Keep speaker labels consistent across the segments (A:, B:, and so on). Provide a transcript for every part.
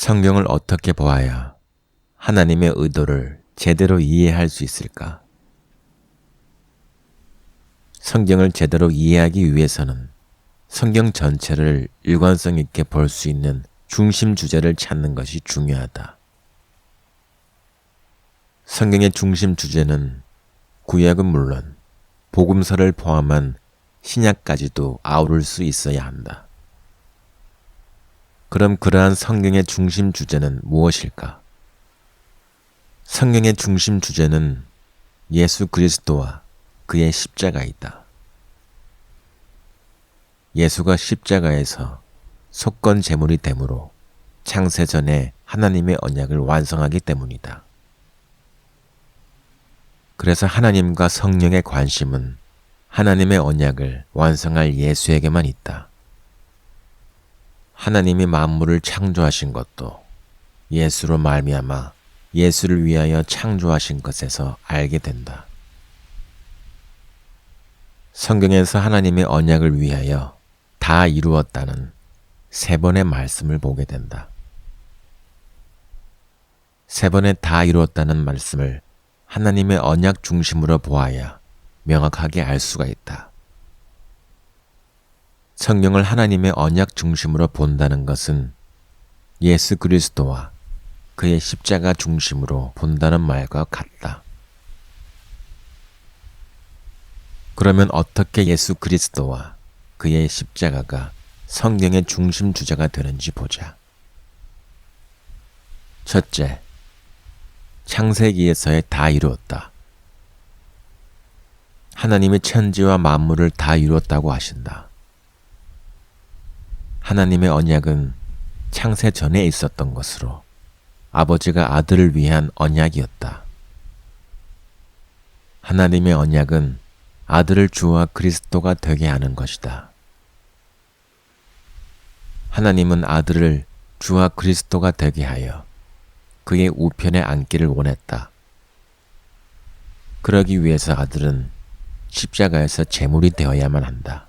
A: 성경을 어떻게 보아야 하나님의 의도를 제대로 이해할 수 있을까? 성경을 제대로 이해하기 위해서는 성경 전체를 일관성 있게 볼 수 있는 중심 주제를 찾는 것이 중요하다. 성경의 중심 주제는 구약은 물론 복음서를 포함한 신약까지도 아우를 수 있어야 한다. 그럼 그러한 성경의 중심 주제는 무엇일까? 성경의 중심 주제는 예수 그리스도와 그의 십자가이다. 예수가 십자가에서 속건 제물이 되므로 창세전에 하나님의 언약을 완성하기 때문이다. 그래서 하나님과 성령의 관심은 하나님의 언약을 완성할 예수에게만 있다. 하나님이 만물을 창조하신 것도 예수로 말미암아 예수를 위하여 창조하신 것에서 알게 된다. 성경에서 하나님의 언약을 위하여 다 이루었다는 3번의 말씀을 보게 된다. 3번의 다 이루었다는 말씀을 하나님의 언약 중심으로 보아야 명확하게 알 수가 있다. 성경을 하나님의 언약 중심으로 본다는 것은 예수 그리스도와 그의 십자가 중심으로 본다는 말과 같다. 그러면 어떻게 예수 그리스도와 그의 십자가가 성경의 중심 주제가 되는지 보자. 첫째, 창세기에서의 다 이루었다. 하나님이 천지와 만물을 다 이루었다고 하신다. 하나님의 언약은 창세 전에 있었던 것으로 아버지가 아들을 위한 언약이었다. 하나님의 언약은 아들을 주와 그리스도가 되게 하는 것이다. 하나님은 아들을 주와 그리스도가 되게 하여 그의 우편에 앉기를 원했다. 그러기 위해서 아들은 십자가에서 제물이 되어야만 한다.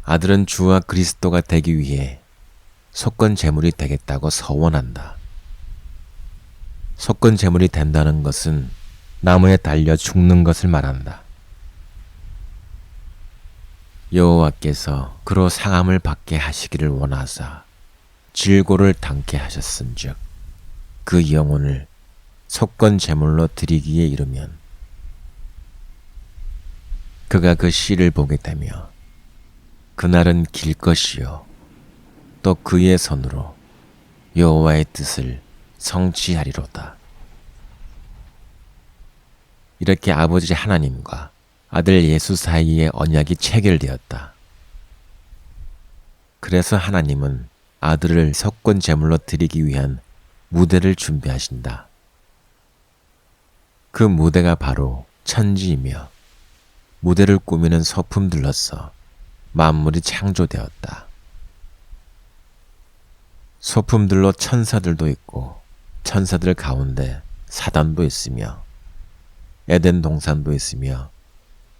A: 아들은 주와 그리스도가 되기 위해 속건 제물이 되겠다고 서원한다. 속건 제물이 된다는 것은 나무에 달려 죽는 것을 말한다. 여호와께서 그로 상함을 받게 하시기를 원하사 질고를 당케 하셨은즉 그 영혼을 속건 제물로 드리기에 이르면 그가 그 씨를 보게 되며 그날은 길 것이요 또 그의 손으로 여호와의 뜻을 성취하리로다. 이렇게 아버지 하나님과 아들 예수 사이의 언약이 체결되었다. 그래서 하나님은 아들을 속건 제물로 드리기 위한 무대를 준비하신다. 그 무대가 바로 천지이며 무대를 꾸미는 소품들로서 만물이 창조되었다. 소품들로 천사들도 있고 천사들 가운데 사단도 있으며 에덴 동산도 있으며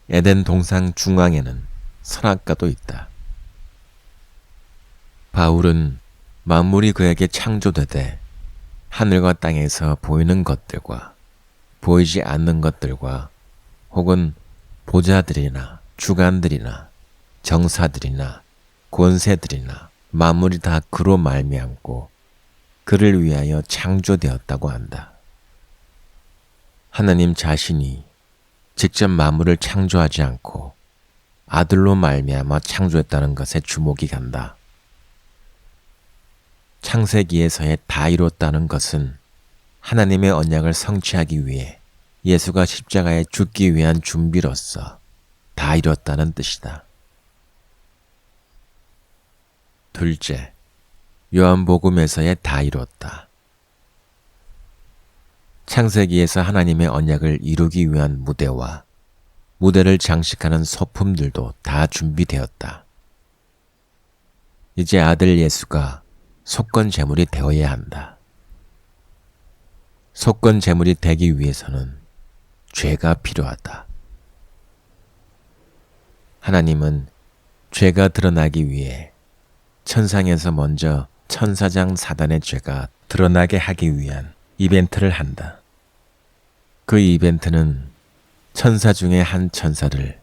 A: 에덴 동산 중앙에는 선악과도 있다. 바울은 만물이 그에게 창조되되 하늘과 땅에서 보이는 것들과 보이지 않는 것들과 혹은 보좌들이나 주관들이나 정사들이나 권세들이나 만물이 다 그로 말미암고 그를 위하여 창조되었다고 한다. 하나님 자신이 직접 만물을 창조하지 않고 아들로 말미암아 창조했다는 것에 주목이 간다. 창세기에서의 다 이뤘다는 것은 하나님의 언약을 성취하기 위해 예수가 십자가에 죽기 위한 준비로서 다 이뤘다는 뜻이다. 둘째, 요한복음에서의 다 이뤘다. 창세기에서 하나님의 언약을 이루기 위한 무대와 무대를 장식하는 소품들도 다 준비되었다. 이제 아들 예수가 속건 제물이 되어야 한다. 속건 제물이 되기 위해서는 죄가 필요하다. 하나님은 죄가 드러나기 위해 천상에서 먼저 천사장 사단의 죄가 드러나게 하기 위한 이벤트를 한다. 그 이벤트는 천사 중에 한 천사를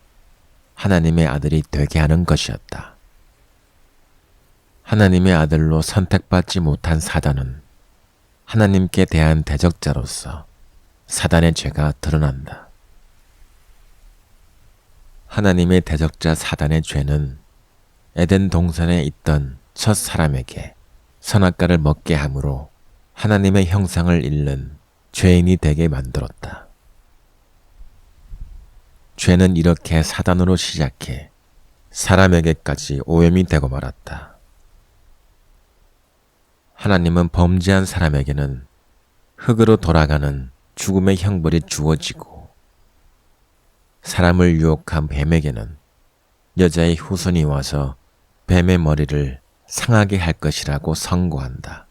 A: 하나님의 아들이 되게 하는 것이었다. 하나님의 아들로 선택받지 못한 사단은 하나님께 대한 대적자로서 사단의 죄가 드러난다. 하나님의 대적자 사단의 죄는 에덴 동산에 있던 첫 사람에게 선악과를 먹게 함으로 하나님의 형상을 잃는 죄인이 되게 만들었다. 죄는 이렇게 사단으로 시작해 사람에게까지 오염이 되고 말았다. 하나님은 범죄한 사람에게는 흙으로 돌아가는 죽음의 형벌이 주어지고 사람을 유혹한 뱀에게는 여자의 후손이 와서 뱀의 머리를 상하게 할 것이라고 선고한다.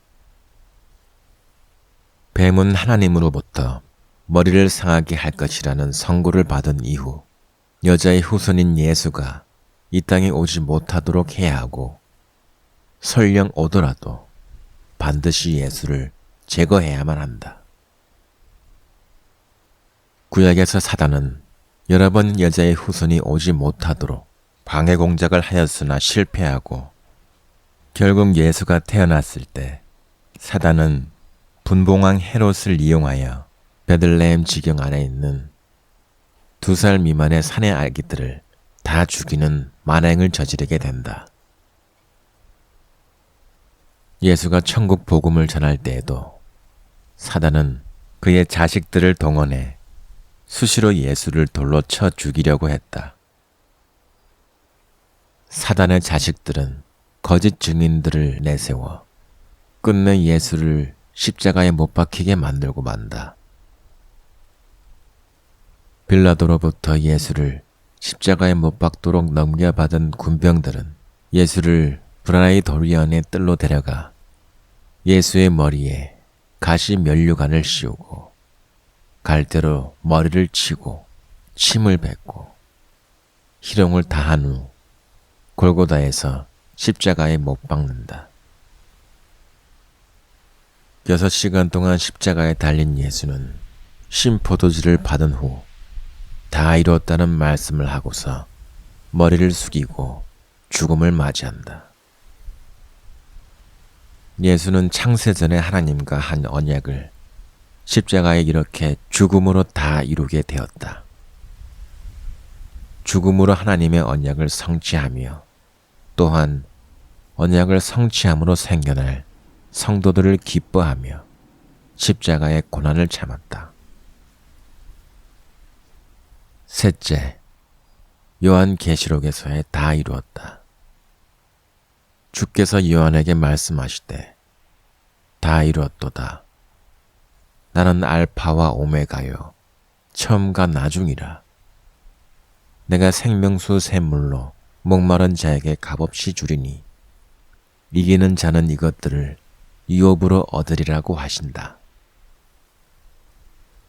A: 뱀은 하나님으로부터 머리를 상하게 할 것이라는 선고를 받은 이후 여자의 후손인 예수가 이 땅에 오지 못하도록 해야 하고 설령 오더라도 반드시 예수를 제거해야만 한다. 구약에서 사단은 여러 번 여자의 후손이 오지 못하도록 방해 공작을 하였으나 실패하고 결국 예수가 태어났을 때 사단은 분봉왕 헤롯을 이용하여 베들레헴 지경 안에 있는 2살 미만의 사내 아기들을 다 죽이는 만행을 저지르게 된다. 예수가 천국 복음을 전할 때에도 사단은 그의 자식들을 동원해 수시로 예수를 돌로 쳐 죽이려고 했다. 사단의 자식들은 거짓 증인들을 내세워 끝내 예수를 십자가에 못 박히게 만들고 만다. 빌라도로부터 예수를 십자가에 못 박도록 넘겨받은 군병들은 예수를 브라이도리언의 뜰로 데려가 예수의 머리에 가시 면류관을 씌우고 갈대로 머리를 치고 침을 뱉고 희롱을 다한 후 골고다에서 십자가에 못 박는다. 6시간 동안 십자가에 달린 예수는 심포도주를 받은 후 다 이뤘다는 말씀을 하고서 머리를 숙이고 죽음을 맞이한다. 예수는 창세전에 하나님과 한 언약을 십자가에 이렇게 죽음으로 다 이루게 되었다. 죽음으로 하나님의 언약을 성취하며 또한 언약을 성취함으로 생겨날 성도들을 기뻐하며 십자가의 고난을 참았다. 셋째, 요한계시록에서의 다 이루었다. 주께서 요한에게 말씀하시되 다 이루었도다. 나는 알파와 오메가요 처음과 나중이라. 내가 생명수 샘물로 목마른 자에게 값없이 주리니 이기는 자는 이것들을 유업으로 얻으리라고 하신다.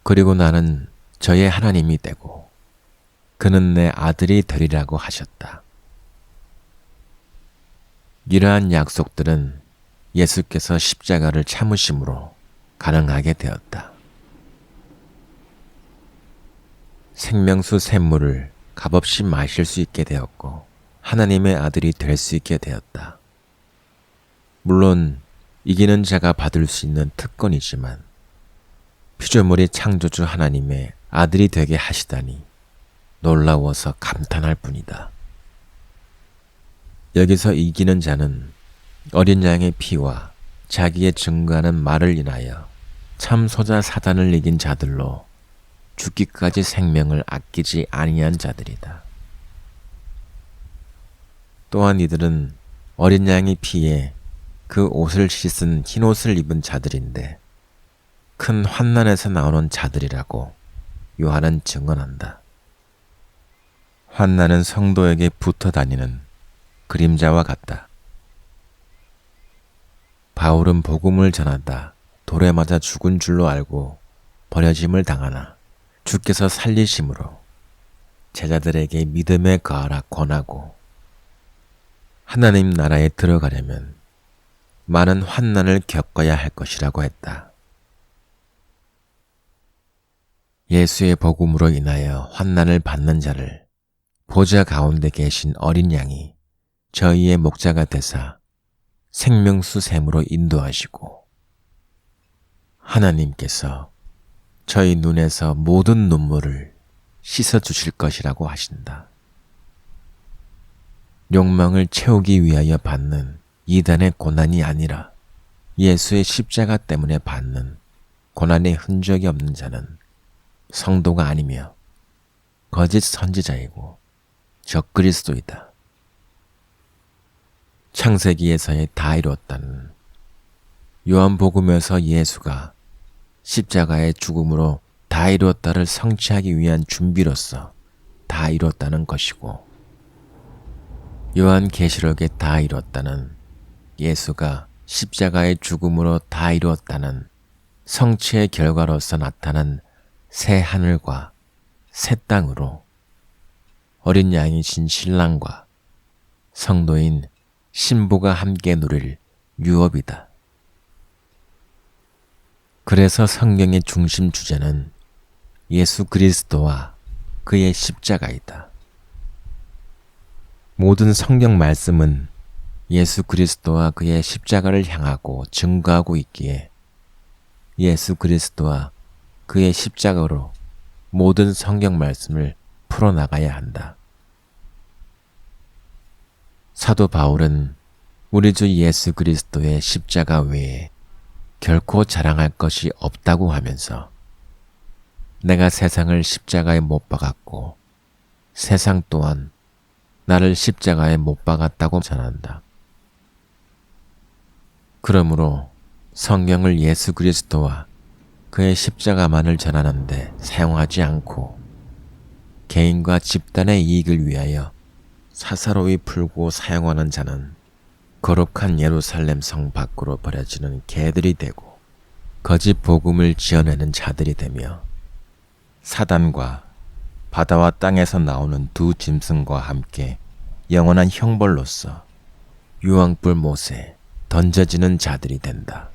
A: 그리고 나는 저의 하나님이 되고 그는 내 아들이 되리라고 하셨다. 이러한 약속들은 예수께서 십자가를 참으심으로 가능하게 되었다. 생명수 샘물을 값없이 마실 수 있게 되었고 하나님의 아들이 될 수 있게 되었다. 물론 이기는 자가 받을 수 있는 특권이지만 피조물이 창조주 하나님의 아들이 되게 하시다니 놀라워서 감탄할 뿐이다. 여기서 이기는 자는 어린 양의 피와 자기의 증거하는 말을 인하여 참소자 사단을 이긴 자들로 죽기까지 생명을 아끼지 아니한 자들이다. 또한 이들은 어린 양의 피에 그 옷을 씻은 흰옷을 입은 자들인데 큰 환난에서 나오는 자들이라고 요한은 증언한다. 환난은 성도에게 붙어 다니는 그림자와 같다. 바울은 복음을 전하다 돌에 맞아 죽은 줄로 알고 버려짐을 당하나 주께서 살리심으로 제자들에게 믿음에 거하라 권하고 하나님 나라에 들어가려면 많은 환난을 겪어야 할 것이라고 했다. 예수의 복음으로 인하여 환난을 받는 자를 보좌 가운데 계신 어린 양이 저희의 목자가 되사 생명수 샘으로 인도하시고 하나님께서 저희 눈에서 모든 눈물을 씻어 주실 것이라고 하신다. 욕망을 채우기 위하여 받는 이단의 고난이 아니라 예수의 십자가 때문에 받는 고난의 흔적이 없는 자는 성도가 아니며 거짓 선지자이고 적그리스도이다. 창세기에서의 다 이루었다는 요한복음에서 예수가 십자가의 죽음으로 다 이루었다를 성취하기 위한 준비로서 다 이루었다는 것이고 요한계시록에 다 이루었다는 예수가 십자가의 죽음으로 다 이루었다는 성취의 결과로서 나타난 새 하늘과 새 땅으로 어린 양이신 신랑과 성도인 신부가 함께 누릴 유업이다. 그래서 성경의 중심 주제는 예수 그리스도와 그의 십자가이다. 모든 성경 말씀은 예수 그리스도와 그의 십자가를 향하고 증거하고 있기에 예수 그리스도와 그의 십자가로 모든 성경 말씀을 풀어나가야 한다. 사도 바울은 우리 주 예수 그리스도의 십자가 외에 결코 자랑할 것이 없다고 하면서 내가 세상을 십자가에 못 박았고 세상 또한 나를 십자가에 못 박았다고 전한다. 그러므로 성경을 예수 그리스도와 그의 십자가만을 전하는데 사용하지 않고 개인과 집단의 이익을 위하여 사사로이 풀고 사용하는 자는 거룩한 예루살렘 성 밖으로 버려지는 개들이 되고 거짓 복음을 지어내는 자들이 되며 사단과 바다와 땅에서 나오는 두 짐승과 함께 영원한 형벌로서 유황불 못에 던져지는 자들이 된다.